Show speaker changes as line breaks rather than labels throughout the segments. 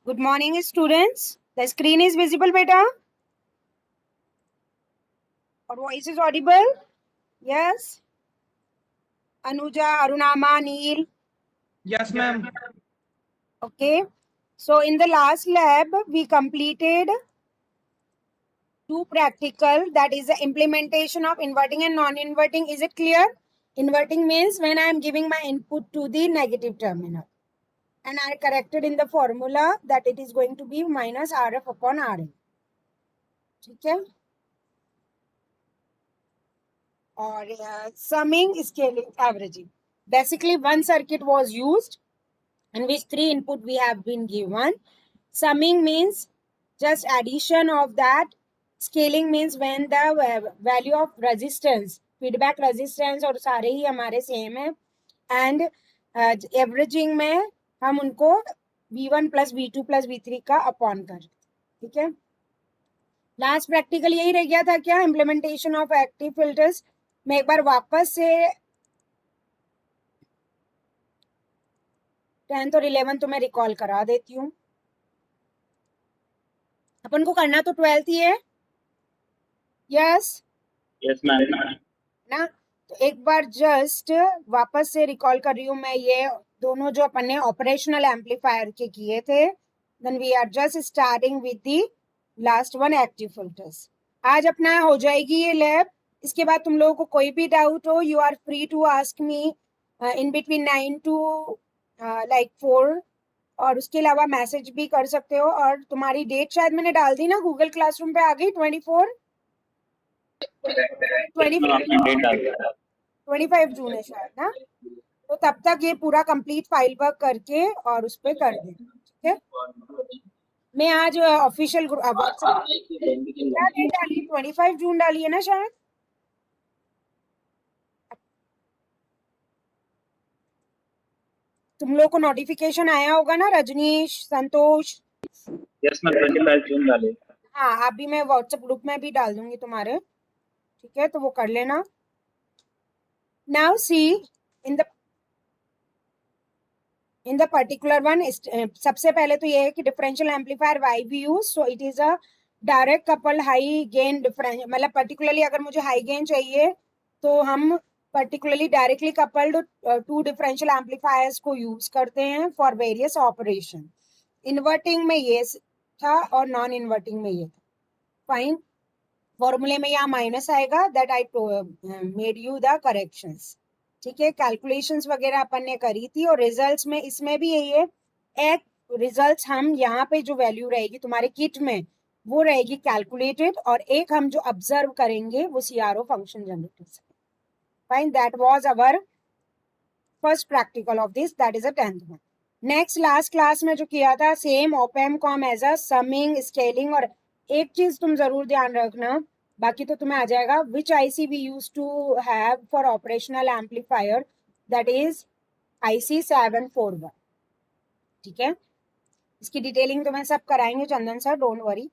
Good morning, students. The screen is visible, beta. Our voice is audible. Yes. Anuja, Arunama, Neil.
Yes, ma'am.
Okay. So in the last lab, we completed 2 practical. That is the implementation of inverting and non-inverting. Is it clear? Inverting means when I am giving my input to the negative terminal. And I corrected in the formula that it is going to be minus RF upon RN. Okay. Or summing, scaling, averaging. Basically, one circuit was used in which 3 input we have been given. Summing means just addition of that. Scaling means when the value of resistance, feedback resistance और सारे ही हमारे same है. And averaging में हम उनको V1 plus V2 plus V3 का upon कर. ठीक है. लास्ट प्रैक्टिकल यही रह गया था क्या? Implementation of active filters. मैं एक बार वापस से 10th और 11th तो मैं रिकॉल करा देती हूँ. अपन को करना तो 12th ही है. Yes
ma'am.
ना. तो एक बार जस्ट वापस से रिकॉल कर रही हूँ मैं ये दोनों जो अपन ने ऑपरेशनल एम्पलीफायर के किए थे. Then we are just starting with the last one, active filters. आज अपना हो जाएगी ये लैब. इसके बाद तुम लोगों को कोई भी डाउट हो, you are free to ask me in between 9 to 4. और उसके अलावा मैसेज भी कर सकते हो. और तुम्हारी डेट शायद मैंने डाल दी ना गूगल क्लासरूम पे, आ गई 24 25 जून है शायद ना. तो तब तक ये पूरा कंप्लीट फाइल वर्क करके और उस पर कर देना. ठीक है. मैं आज ऑफिशियल व्हाट्सएप क्या डेट डाली? 25 जून डाली है ना शायद. तुम लोग को नोटिफिकेशन आया होगा ना, रजनीश, संतोष.
यस मैम, 25 जून डाले.
हाँ, अभी मैं व्हाट्सएप ग्रुप में भी डाल दूंगी तुम्हारे. ठीक है, तो वो कर लेना. Now see in the particular one. सबसे पहले तो ये है कि differential amplifier why we use. So it is a direct couple high gain difference. मतलब पर्टिकुलरली अगर मुझे हाई गेन चाहिए तो हम particularly directly coupled 2 differential amplifiers को यूज करते हैं फॉर वेरियस ऑपरेशन. इन्वर्टिंग में ये था और नॉन इन्वर्टिंग में ये था. फाइन. फॉर्मूले में यहाँ माइनस आएगा. That I made you the corrections. ठीक है. कैलकुलेशंस वगैरह अपन ने करी थी. और रिजल्ट्स में इसमें भी यही है. एक रिजल्ट्स हम यहाँ पे जो वैल्यू रहेगी तुम्हारे किट में वो रहेगी कैलकुलेटेड. और एक हम जो ऑब्जर्व करेंगे वो CRO फंक्शन जनरेटर से. Fine. That was our first practical of this. That is a 10th one. Next last class में जो किया था सेम ऑपएम को हम एज अ समिंग, स्केलिंग. और एक चीज तुम जरूर ध्यान रखना, बाकी तो तुम्हें आ जाएगा. Which IC we use to have for operational amplifier? That is IC 741. ठीक है. इसकी डिटेलिंग तुम्हें सब कराएंगे Chandan sir, don't worry.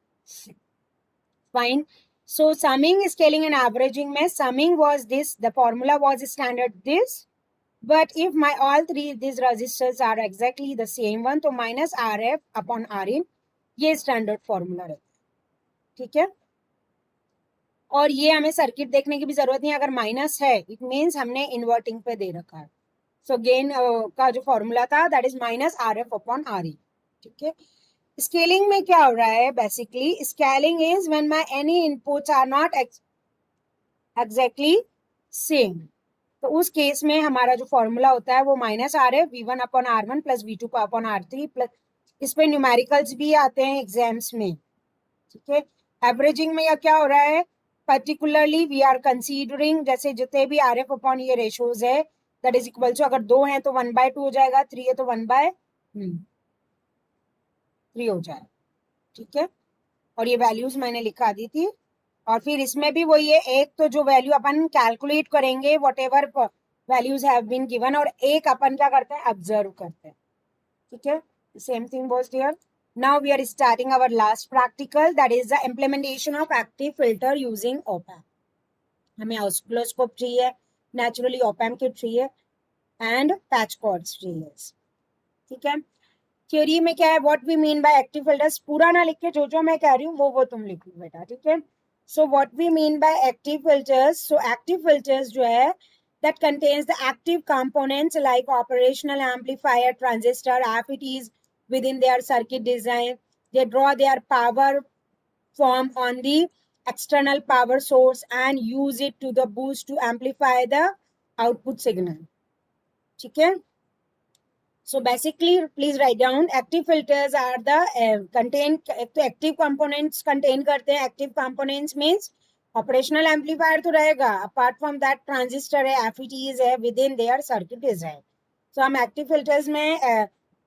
Fine. So summing, scaling and averaging में summing was this, the formula was standard this. But if my all three these resistors are exactly the same one, तो minus RF upon RIN ये standard formula रहता है. ठीक है. और ये हमें सर्किट देखने की भी जरूरत नहीं. अगर माइनस है इट मीन्स हमने इन्वर्टिंग पे दे रखा है. सो गेन का जो फॉर्मूला था that is minus RF upon RIN. ठीक है. स्केलिंग में क्या हो रहा है? Basically scaling is when my any inputs are not exactly same. तो उस केस में हमारा जो फॉर्मूला होता है वो minus RF V1 upon R1 plus V2 upon R3 plus. इस पे न्यूमेरिकल्स भी आते हैं एग्जाम्स में. ठीक है. एवरेजिंग में या क्या हो रहा है? पर्टिकुलरली वी आर कंसीडरिंग जैसे जितने भी RF अपॉन ये रेशोज है दैट इज इक्वल टू, अगर 2 है तो 1/2 हो जाएगा, 3 है तो 1/3 हो जाएगा. ठीक है. और ये वैल्यूज मैंने लिखा दी थी. और फिर इसमें भी वही है, एक तो जो वैल्यू अपन कैलकुलेट करेंगे whatever values have been given, और एक अपन क्या करते हैं? ऑब्जर्व करते हैं. ठीक है. Same thing was here. Now we are starting our last practical, that is the implementation of active filter using op amp. हमें ऑसिलोस्कोप चाहिए, नेचुरली ऑपएम्प किट चाहिए एंड पैच कॉर्ड्स चाहिए. ठीक है. थ्योरी में क्या है, what we mean by active filters, पूरा ना लिख के जो मैं कह रही हूँ वो तुम लिख लो बेटा, ठीक है। So what we mean by active filters, so active filters जो है that contains the active components like operational amplifier, transistor, FETs within their circuit design. They draw their power from on the external power source and use it to the boost to amplify the output signal, ठीक है। So basically, please write down active filters are the contain तो active components contain करते हैं। Active components means operational amplifier तो रहेगा, apart from that transistor है, FETs है within their circuit design. So हम active filters में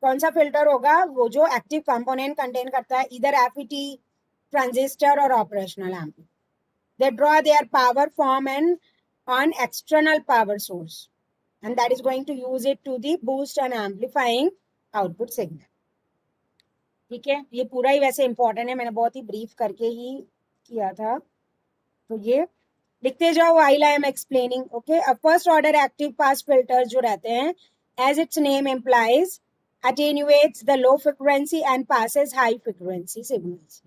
कौन सा filter होगा, वो जो active component contain करता है, either FET, transistor और operational amplifier. They draw their power from an external power source, and that is going to use it to the boost and amplifying output signal, ठीक है। ये पूरा ही वैसे important है, मैंने बहुत ही ब्रीफ करके ही किया था, तो ये लिखते जाओ while I am explaining, okay। अब first order active pass filters जो रहते हैं, as its name implies, attenuates the low frequency and passes high frequency signals.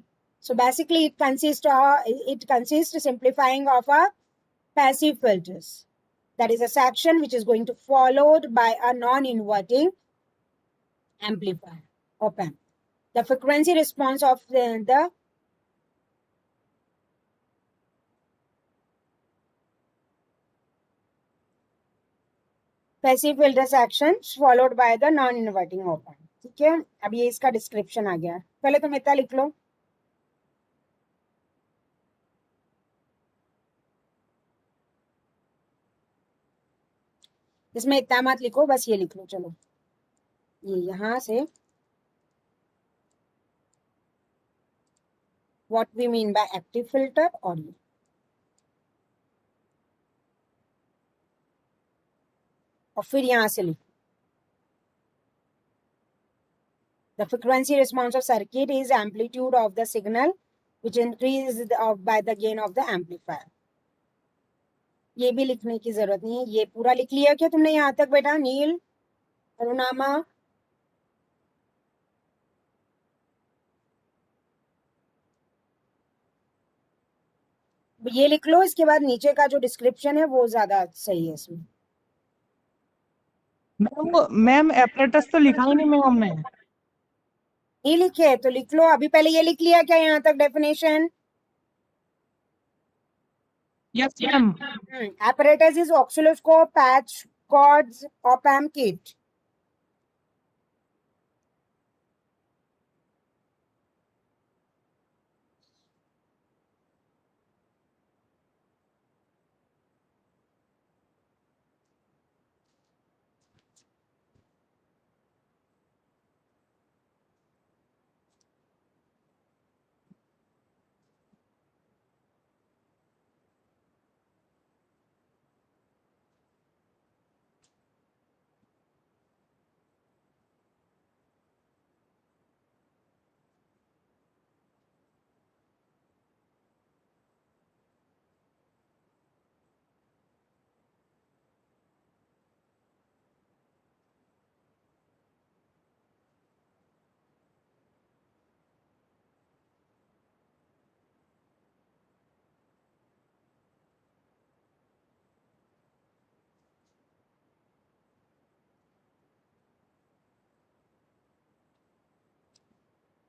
So basically it consists simplifying of a passive filters, that is a section which is going to followed by a non-inverting amplifier, op amp. The frequency response of the passive filter section followed by the non-inverting op amp, ठीक है। अब ये इसका description आ गया है, पहले तुम इतना लिख लो। इसमें इतना मत लिखो, बस ये लिख लो, चलो ये यहां से what we mean by active filter, और ये और फिर यहां से लिखो the frequency response of circuit is amplitude of the signal which increases by the gain of the amplifier. ये भी लिखने की जरूरत नहीं है, ये पूरा लिख लिया क्या तुमने यहाँ तक बेटा, नील, अरुणामा? ये लिख लो, इसके बाद नीचे का जो डिस्क्रिप्शन है वो ज्यादा सही है इसमें।
मैम एपरेटस तो लिखा ही नहीं मैम हमने।
नहीं लिखे तो लिख लो, अभी पहले ये लिख लिया क्या यहाँ तक definition?
Yes ma'am.
apparatus is oscilloscope, patch, cords, op amp kit.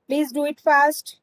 Please do it fast.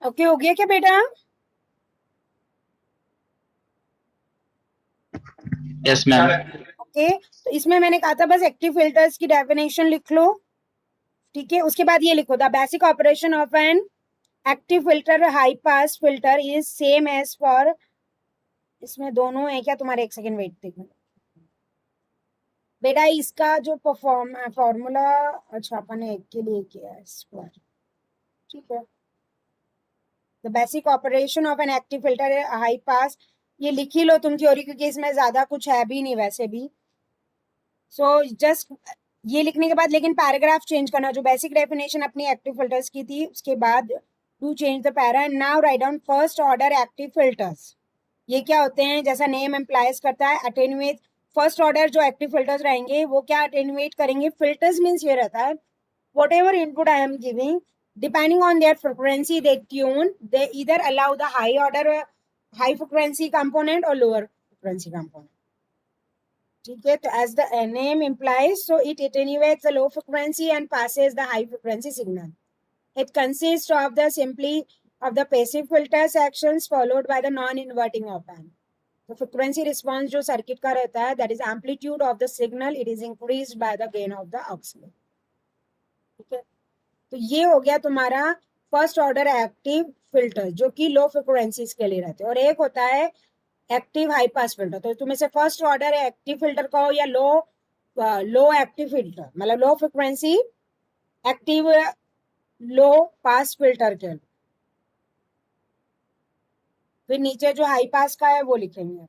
Okay हो गया क्या बेटा?
Yes ma'am.
ओके तो इसमें मैंने कहा था बस एक्टिव फिल्टर्स की डेफिनेशन लिख लो, ठीक है। उसके बाद ये लिखो, the basic operation of an active filter high pass filter is same as for, इसमें दोनों है क्या तुम्हारे? एक सेकेंड वेट देखो बेटा, इसका जो फॉर्मूला, अच्छा अपन ने एक के लिए किया है स्क्वायर, ठीक है। The basic operation of an active filter high पास, ये लिख ही लो तुम थ्योरी, क्योंकि इसमें ज्यादा कुछ है भी नहीं वैसे भी। सो जस्ट ये लिखने के बाद लेकिन पैराग्राफ चेंज करना, जो बेसिक डेफिनेशन अपनी एक्टिव फिल्टर्स की थी उसके बाद do change the para and now write down first order active filters. ये क्या होते हैं? जैसा नेम एम्प्लाइज करता है, अटेनुएट। फर्स्ट ऑर्डर जो एक्टिव फिल्टर्स रहेंगे वो क्या अटेनुएट करेंगे? फिल्टर्स मीन्स ये रहता है whatever input I am giving, depending on their frequency they tune, they either allow the high order high frequency component or lower frequency component, ठीक है। तो as the name implies, so it attenuates the low frequency and passes the high frequency signal. It consists of the simply of the passive filter sections followed by the non-inverting op amp. तो frequency response जो circuit का रहता है, that is amplitude of the signal, it is increased by the gain of the oscillator, ठीक है। तो ये हो गया तुम्हारा फर्स्ट ऑर्डर एक्टिव फिल्टर जो कि लो फ्रिक्वेंसीज के लिए रहते हैं, और एक होता है एक्टिव हाई पास फिल्टर। तो तुम्हें से फर्स्ट ऑर्डर एक्टिव फिल्टर कहो या लो एक्टिव फिल्टर, मतलब low frequency active low pass filter के, फिर नीचे जो हाई पास का है वो लिखेंगे।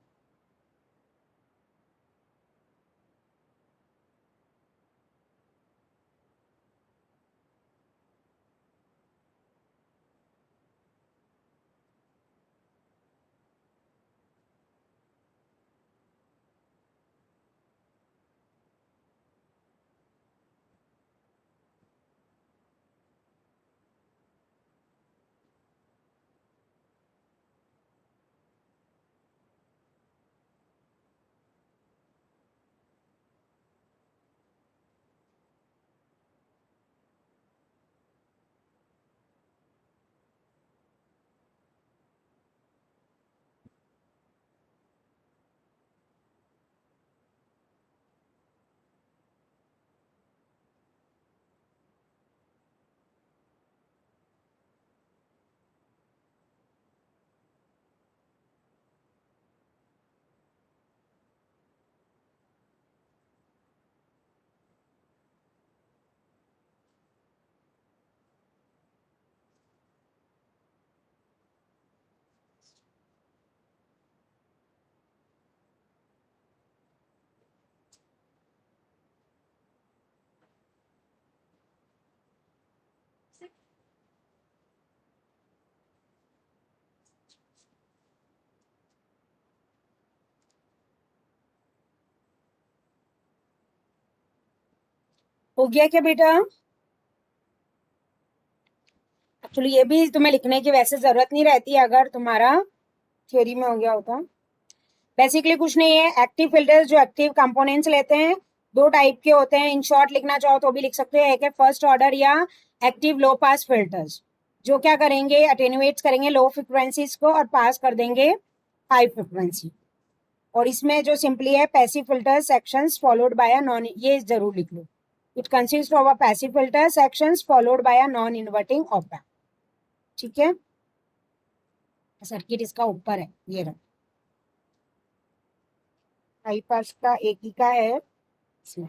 हो गया क्या बेटा? एक्चुअली ये भी तुम्हें लिखने की वैसे जरूरत नहीं रहती अगर तुम्हारा थ्योरी में हो गया होता। बेसिकली कुछ नहीं है, एक्टिव फिल्टर्स जो एक्टिव कंपोनेंट्स लेते हैं दो टाइप के होते हैं। इन शॉर्ट लिखना चाहो तो भी लिख सकते हो, एक है फर्स्ट ऑर्डर या एक्टिव लो पास फिल्टर्स, जो क्या करेंगे अटेनुएट करेंगे लो फ्रिक्वेंसीज को और पास कर देंगे हाई फ्रिक्वेंसी। और इसमें जो सिंपली है passive filter sections followed by a non, ये जरूर लिख लो, it consist of a passive filter sections followed by a non inverting op amp, ठीक है। सर्किट इसका ऊपर है, ये रहा हाई पास का एक ही का है इसमें,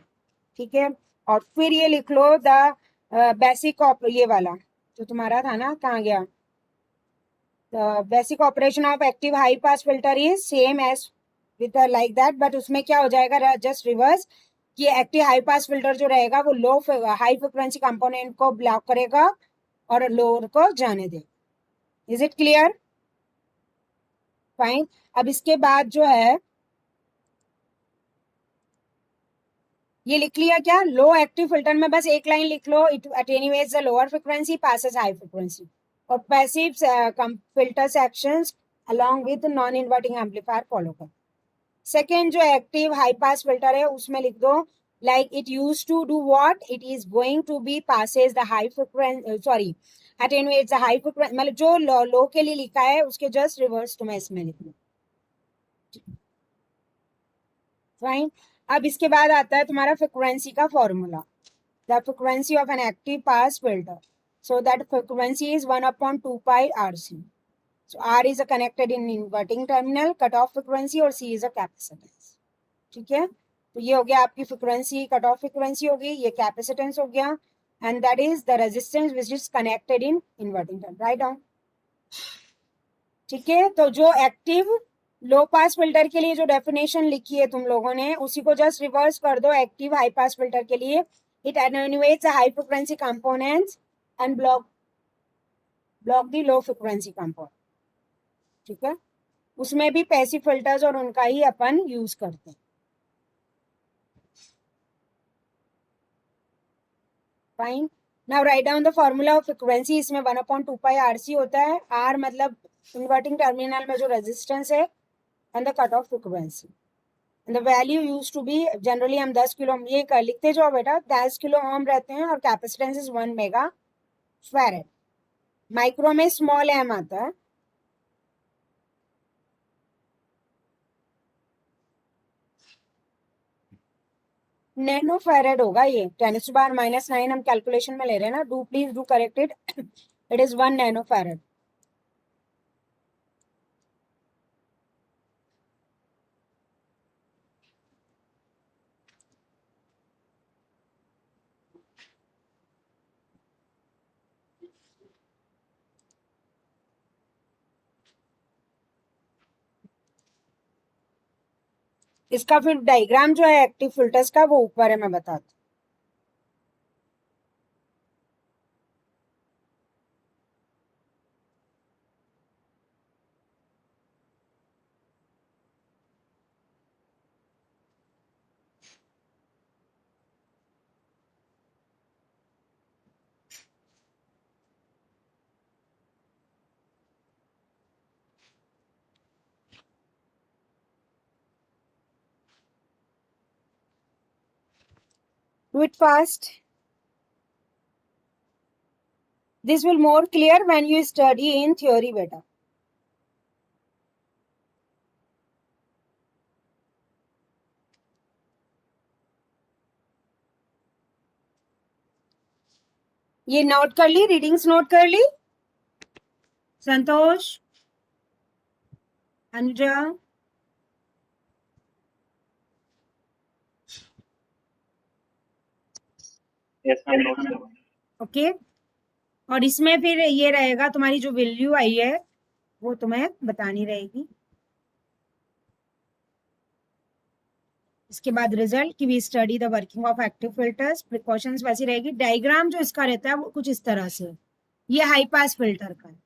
ठीक है। और फिर ये लिख लो द बेसिक ये वाला जो तुम्हारा था ना, कहाँ गया? The basic operation of active high pass filter is same as with like that, but उसमें क्या हो जाएगा जस्ट रिवर्स, कि एक्टिव हाई पास फिल्टर जो रहेगा वो लो हाई फ्रिक्वेंसी कंपोनेंट को ब्लॉक करेगा और लोअर को जाने दे। Is it clear? फाइन। अब इसके बाद जो है ये लिख लिया क्या? लो एक्टिव फिल्टर में बस एक लाइन लिख लो, it attenuates the lower frequency passes high frequency. और passive filter sections along with non inverting amplifier follow कर। सेकेंड जो एक्टिव हाई पास फिल्टर है उसमें लिख दो like it used to do what? It is going to be passes the high frequency, sorry, attenuates the high frequency, मतलब जो लो के लिए लिखा है उसके जस्ट रिवर्स तुम्हें इसमें लिखना। फाइन। अब इसके बाद आता है तुम्हारा फ्रिक्वेंसी का formula. The frequency of an active pass filter, so that frequency is 1/2 pi RC. So R is a connected in inverting terminal, cut off frequency, और C is a capacitance। ठीक है, तो ये हो गया आपकी फ्रिक्वेंसी, कट ऑफ फ्रिक्वेंसी हो गई, ये कैपेसिटेंस हो गया, and that is the resistance which is connected in inverting terminal. Write down. ठीक है, तो जो एक्टिव लो पास फिल्टर के लिए जो डेफिनेशन लिखी है तुम लोगों ने, उसी को जस्ट रिवर्स कर दो एक्टिव हाई पास फिल्टर के लिए। It attenuates high frequency components and block the low frequency component. ठीक है, उसमें भी पैसिव फिल्टर्स और उनका ही अपन यूज करते हैं। Fine. Now write down the formula of frequency. इसमें 1/2 पाई RC होता है। R मतलब इन्वर्टिंग टर्मिनल में जो रेजिस्टेंस है, and the cut off frequency, and the value use to be, generally हम 10 किलो, ये कर लिखते जाओ बेटा, 10 किलो ओम रहते हैं, और capacitance is 1 mega farad. Micro में स्मॉल एम आता है। नैनो फैरेड होगा ये, 10⁻⁻⁹ हम कैलकुलेशन में ले रहे हैं ना, do please do corrected, it is 1 nano farad. इसका फिर डायग्राम जो है एक्टिव फिल्टर्स का, वो ऊपर है, मैं बताती हूँ। Do it fast. This will more clear when you study in theory बेटा। ये नोट कर ली, रीडिंग्स नोट कर ली Santosh, Anuja?
Yes ma'am.
Okay. और इसमें फिर ये रहेगा, तुम्हारी जो वैल्यू आई है वो तुम्हें बतानी रहेगी। इसके बाद रिजल्ट की we study the working of active filters, precautions वैसी रहेगी। डायग्राम जो इसका रहता है वो कुछ इस तरह से, ये हाई पास फिल्टर का है।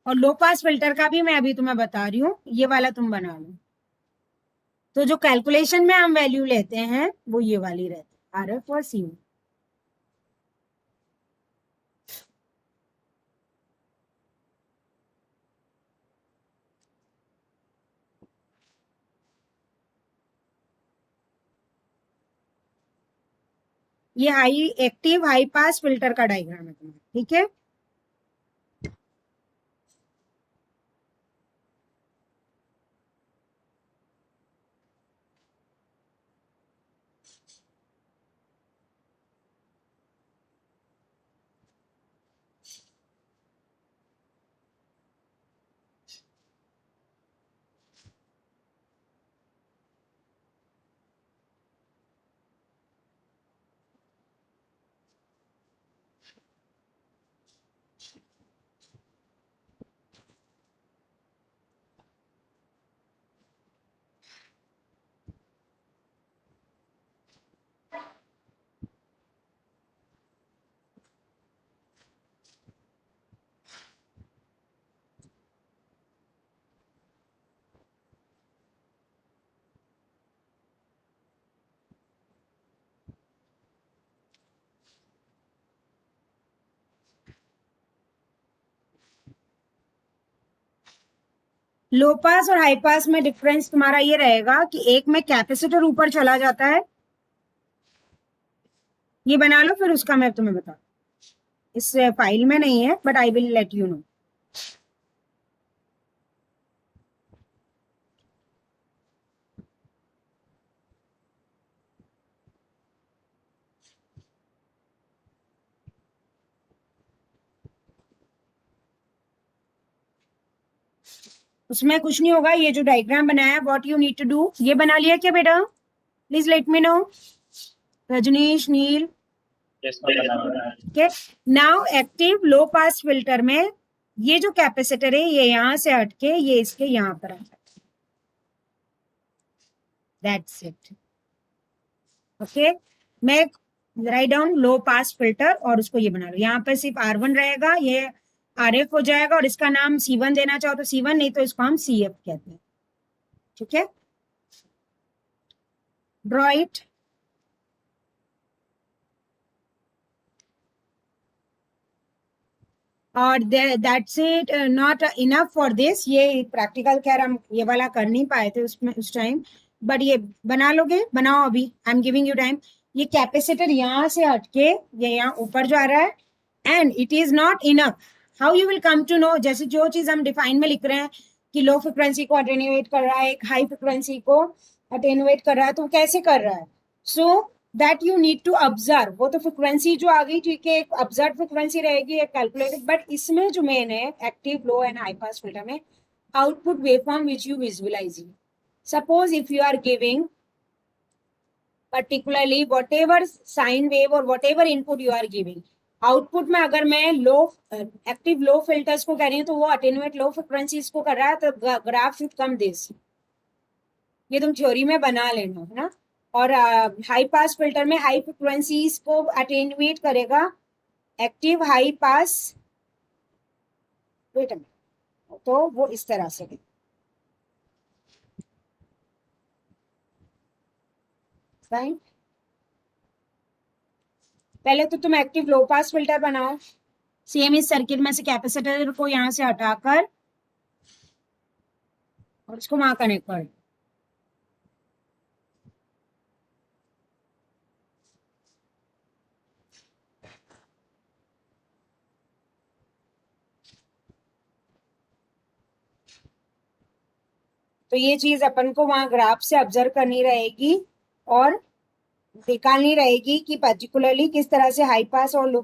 और लो पास फिल्टर का भी मैं अभी तुम्हें बता रही हूँ, ये वाला तुम बना लो। तो जो कैलकुलेशन में हम वैल्यू लेते हैं वो ये वाली रहती है, RF और CU। ये high active high pass filter का डायग्राम है तुम्हारा। ठीक है, लो पास और हाई पास में डिफरेंस तुम्हारा ये रहेगा कि एक में कैपेसिटर ऊपर चला जाता है, ये बना लो, फिर उसका मैं तुम्हें बता, इस फाइल में नहीं है but I will let you know. उसमें कुछ नहीं होगा, ये जो डायग्राम बनाया है, what you need to do, ये बना लिया क्या बेटा? Please let me know, Rajneesh, Neel.
Yes, ma'am.
Okay, now active low pass filter में ये जो कैपेसिटर है ये यहां से हटके ये इसके यहां पर आ जाता है, दैट्स इट। ओके, मैं राइट डाउन लो पास फिल्टर और उसको ये बना लो, यहाँ पे सिर्फ R1 रहेगा, ये RF हो जाएगा, और इसका नाम C1 देना चाहो तो C1, नहीं तो इसको हम CF कहते हैं। ठीक है, ड्रॉ इट। और that's it, not enough for this, ये प्रैक्टिकल खैर हम ये वाला कर नहीं पाए थे उसमें उस टाइम, बट ये बना लोगे, बनाओ अभी, I am giving you time. ये कैपेसिटर यहाँ से हटके ये यहाँ ऊपर जा रहा है, and it is not enough. How you will come to know, जैसे जो चीज हम डिफाइन में लिख रहे हैं कि लो फ्रिक्वेंसी को अटेन्यूएट कर रहा है, एक हाई फ्रिक्वेंसी को अटेन्यूएट कर रहा है, तो कैसे कर रहा है? So that you need to observe. वो तो फ्रिक्वेंसी जो आ गई, ठीक है, एक ऑब्जर्व फ्रिक्वेंसी रहेगी, एक कैलकुलेटेड, बट इसमें जो मेन है active low and high pass filter में output waveform which you visualize. Suppose if you are giving particularly whatever sine wave or whatever input you are giving, output में अगर मैं लो active low filters को कह रही हूँ तो वो अटेन्यूएट लो फ्रिक्वेंसीज को कर रहा है, तो ग्राफ शुड कम दिस, ये तुम थ्योरी में बना लेना है ना। और हाई पास फिल्टर में हाई फ्रिक्वेंसीज को अटेन्यूएट करेगा एक्टिव हाई पास, वेट, तो वो इस तरह से। राइट, पहले तो तुम एक्टिव लो पास फिल्टर बनाओ, सेम इस सर्किट में से कैपेसिटर को यहां से हटाकर और उसको वहां कनेक्ट कर। तो ये चीज अपन को वहां ग्राफ से ऑब्जर्व करनी रहेगी और निकालनी रहेगी कि पर्टिकुलरली किस तरह से हाई पास और लो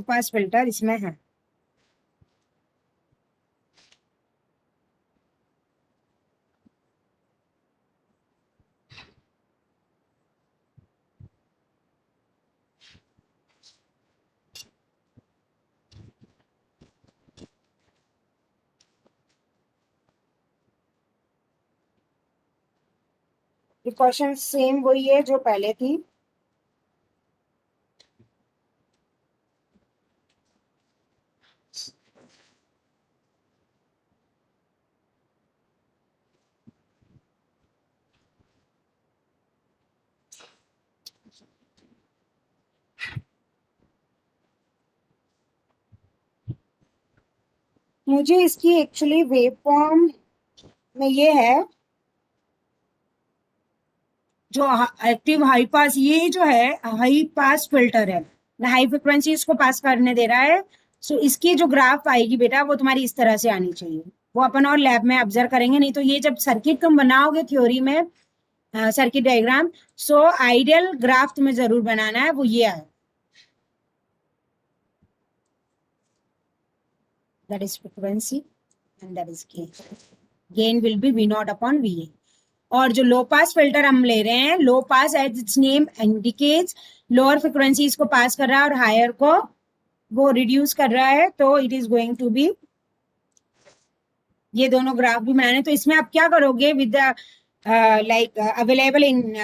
पास फिल्टर इसमें है। प्रिकॉशन सेम वही है जो पहले थी। मुझे इसकी एक्चुअली वेव फॉर्म में ये है जो एक्टिव हाई पास, ये जो है हाई पास फिल्टर है, हाई फ्रिक्वेंसी इसको पास करने दे रहा है। सो इसकी जो ग्राफ आएगी बेटा वो तुम्हारी इस तरह से आनी चाहिए, वो अपन और लैब में ऑब्जर्व करेंगे, नहीं तो ये जब सर्किट तुम बनाओगे थ्योरी में circuit diagram, so ideal graph तुम्हें जरूर बनाना है, वो ये है, that is frequency and that is gain. Gain will be V naught upon VA. और जो लो पास फिल्टर हम ले रहे हैं, low pass as its name indicates, lower frequencies को पास कर रहा है और हायर को वो रिड्यूस कर रहा है, तो it is going to be, ये दोनों ग्राफ भी बनाने। तो इसमें आप क्या करोगे with the like available in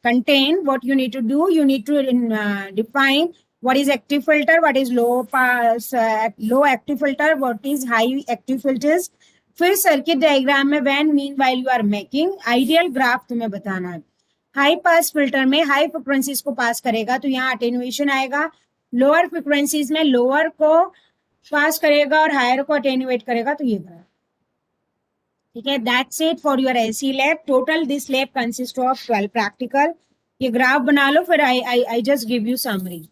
contain, what you need to do, you need to define what is active filter, what is low pass low active filter, what is high active filters, फिर circuit diagram में when mean while you are making ideal graph तुम्हें बताना है। High pass filter में high frequencies को pass करेगा तो यहाँ अटेन्युएशन आएगा, लोअर फ्रिक्वेंसीज में लोअर को पास करेगा और हायर को अटेन्यूएट करेगा तो ये करेगा। ठीक है, that's it for your AC lab. Total this lab consist of 12 practical. ये ग्राफ बना लो, फिर I just give you summary.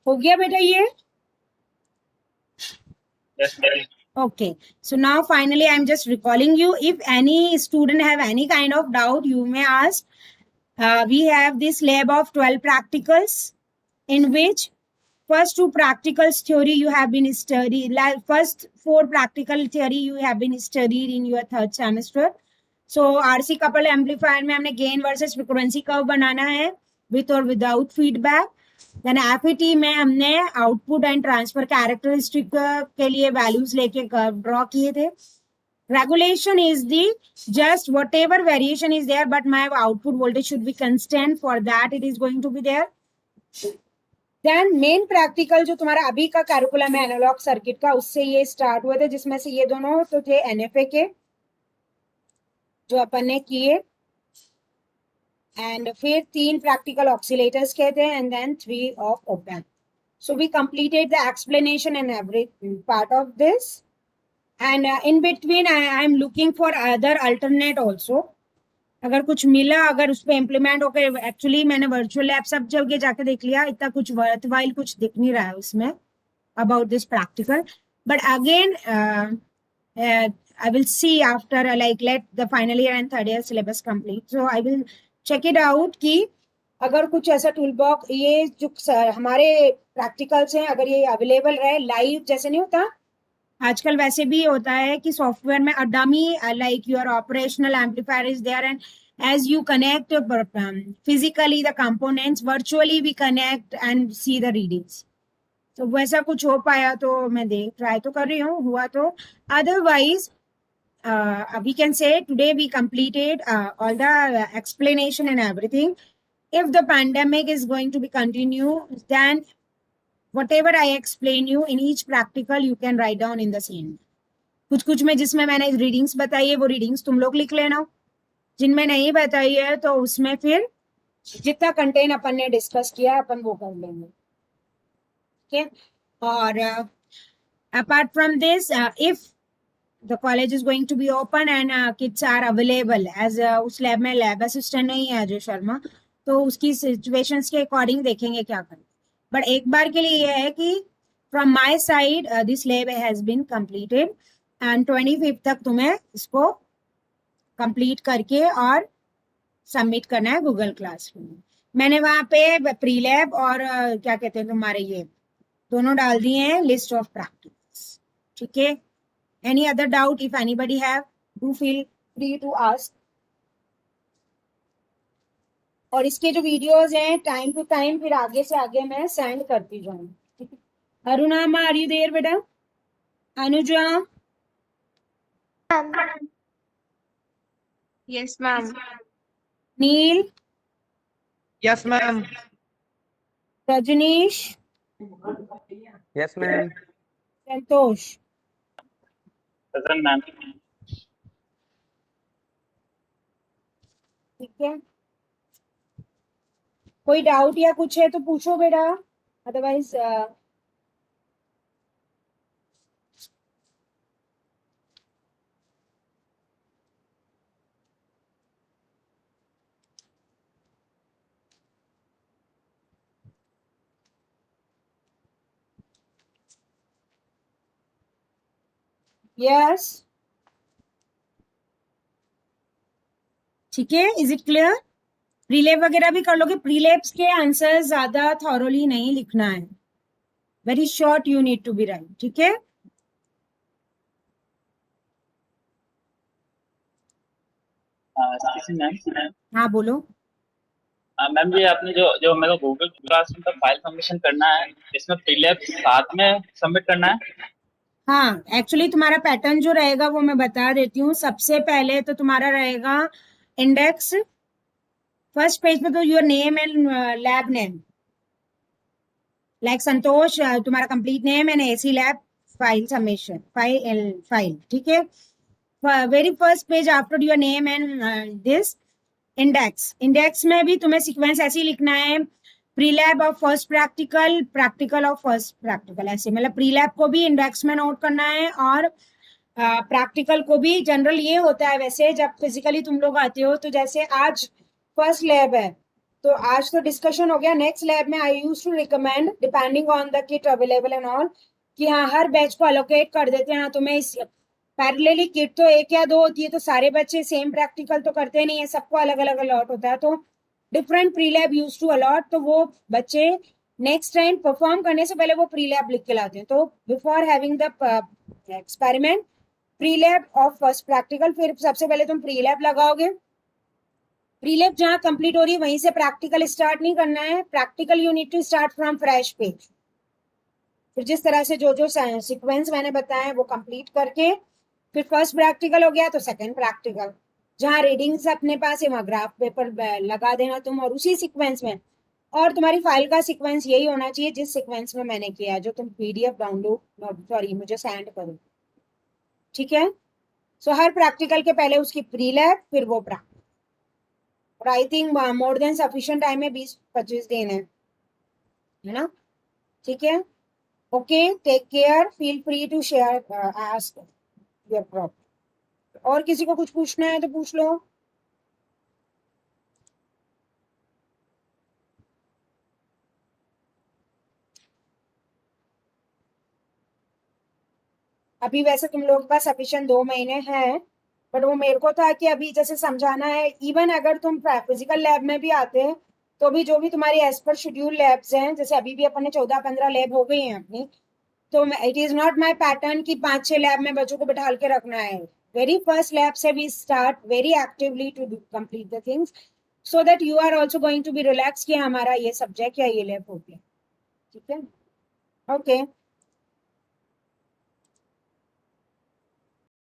हो गया बेटा ये?
Yes, ma'am.
Okay, so now finally I'm just recalling you. If any student have any kind of doubt, you may ask. We have this lab of 12 practicals, in which first 2 practicals theory you have been studied, like first 4 practical theory you have been studied in your 3rd semester. So RC coupled amplifier में हमने gain versus frequency curve बनाना है with or without feedback. Then FET में हमने output and transfer characteristic के लिए values लेके draw किए थे। Regulation is the just whatever variation is there but my output voltage should be constant, for that it is going to be there. Then main practical जो तुम्हारा अभी का curriculum है एनालॉग सर्किट का, उससे ये स्टार्ट हुए थे, जिसमें से ये दोनों तो थे NFA के जो अपन ने किए, and फिर 3 practical oscillators के थे, and then 3 of op-amp. So we completed the explanation and every part of this, and in between I am looking for other alternate also. अगर कुछ मिला, अगर उस पर इम्प्लीमेंट होकर, एक्चुअली मैंने वर्चुअल लैब सब जगह जाके देख लिया, इतना कुछ वर्थवाइल कुछ दिख नहीं रहा है उसमें about this practical, but again I will see after like let the final year and 3rd year syllabus complete, so I will check it out कि अगर कुछ ऐसा टूल बॉक्स ये जो हमारे प्रैक्टिकल्स हैं अगर ये अवेलेबल रहे लाइव, जैसे नहीं होता आजकल वैसे भी होता है कि सॉफ्टवेयर में dummy like your operational amplifier is there, and as you connect physically the components, virtually we connect and see the readings. तो वैसा कुछ हो पाया तो मैं ट्राई तो कर रही हूँ, हुआ तो। Otherwise we can say today we completed all the explanation and everything. If the pandemic is going to be continued, then whatever I explain you in each practical you can write down in the same. कुछ में जिसमें मैंने readings बताई है वो readings तुम लोग लिख लेना, जिनमें नहीं बताई है तो उसमें फिर जितना कंटेंट अपन ने डिस्कस किया अपन वो कर लेंगे। ठीक है, और apart from this if the college is going to be open and kids are available as उस लैब में लैब असिस्टेंट नहीं है अजय शर्मा, तो उसकी सिचुएशंस के अकॉर्डिंग देखेंगे क्या करें। बट एक बार के लिए ये है कि from my side this lab has been completed and 25 तक तुम्हें इसको कंप्लीट करके और सबमिट करना है गूगल क्लासरूम में। मैंने वहाँ पे प्री लैब और क्या कहते हैं तुम्हारे ये दोनों डाल दिए हैं लिस्ट ऑफ प्रैक्टिस। ठीक है, any other doubt if anybody have, do feel free to ask. और इसके जो वीडियोस हैं टाइम टू टाइम फिर आगे से आगे मैं सेंड करती जाऊंगी। अरुणा मा आर यू देयर बेटा? अनुजा?
Yes, ma'am.
नील?
Yes, ma'am.
Rajneesh?
Yes, ma'am.
संतोष?
Present, ma'am.
ठीक है, कोई डाउट या कुछ है तो पूछो बेटा, अदरवाइज यस। ठीक है, इज इट क्लियर? प्रीलेब वगैरह भी कर लोगे, प्रीलेब्स के आंसर ज्यादा थॉरोली नहीं लिखना है, very short you need to be right. ठीक है,
मैम
हाँ बोलो।
मैम ये आपने जो जो मेरे को गूगल क्लासरूम का फाइल सबमिशन करना है, इसमें प्रीलैब साथ में सबमिट करना है?
हाँ, एक्चुअली तुम्हारा पैटर्न जो रहेगा वो मैं बता देती हूँ। सबसे पहले तो तुम्हारा रहेगा इंडेक्स, फर्स्ट पेज पे तो your name and lab name, like Santosh, तुम्हारा complete name and AC lab file submission file, ठीक है। Very first page after your name and this index में भी तुम्हें सीक्वेंस ऐसे ही लिखना है, pre lab of first practical, practical of first practical, ऐसे मतलब प्री लैब को भी इंडेक्स में नोट करना है और प्रैक्टिकल को भी। जनरल ये होता है वैसे जब फिजिकली तुम लोग आते हो, तो जैसे आज फर्स्ट लैब है तो आज तो डिस्कशन हो गया, नेक्स्ट लैब में I use to recommend depending on the kit available and all कि हाँ हर बैच को अलोकेट कर देते हैं। हाँ, तुम्हें इस पैरेलली किट तो एक या दो होती है, तो सारे बच्चे सेम प्रैक्टिकल तो करते नहीं है, सबको अलग अलग अलॉट होता है, तो different pre lab use to allot. तो वो बच्चे नेक्स्ट टाइम परफॉर्म करने से पहले वो प्री लैब लिख के लाते हैं। तो before having the experiment, pre lab of first practical, फिर सबसे पहले तुम प्री लैब लगाओगे। प्री लैब जहाँ कंप्लीट हो रही है वहीं से प्रैक्टिकल स्टार्ट नहीं करना है, practical you need to start from fresh page. फिर जिस तरह से जो जो सीक्वेंस मैंने बताया है वो कंप्लीट करके फिर फर्स्ट प्रैक्टिकल हो गया तो सेकंड प्रैक्टिकल, जहाँ रीडिंग्स अपने पास है वहाँ ग्राफ पेपर लगा देना तुम, और उसी सीक्वेंस में, और तुम्हारी फाइल का सीक्वेंस यही होना चाहिए जिस सीक्वेंस में मैंने किया, जो तुम पीडीएफ डाउनलोड सॉरी मुझे सेंड करो, ठीक है। सो हर प्रैक्टिकल के पहले उसकी प्री लैब फिर वो प्रैक्टिकल, और I think more than sufficient time है, 20-25 दिन है ना, ठीक है। Okay, take care, feel free to share ask your problem. और किसी को कुछ पूछना है तो पूछ लो। अभी वैसे तुम लोगों के पास सफिशिएंट 2 महीने हैं, बट वो मेरे को था कि अभी जैसे समझाना है, इवन अगर तुम फिजिकल लैब में भी आते हैं तो भी जो भी तुम्हारी एज पर शेड्यूल लैब्स हैं, जैसे अभी भी अपन ने 14-15 लैब हो गई हैं अपनी, तो it is not my pattern कि 5-6 लैब में बच्चों को बैठा के रखना है। वेरी फर्स्ट लैब से we start very actively to complete the things, so that you are also going to be relax कि हमारा ये सब्जेक्ट या ये लैब हो गया, ठीक है। ओके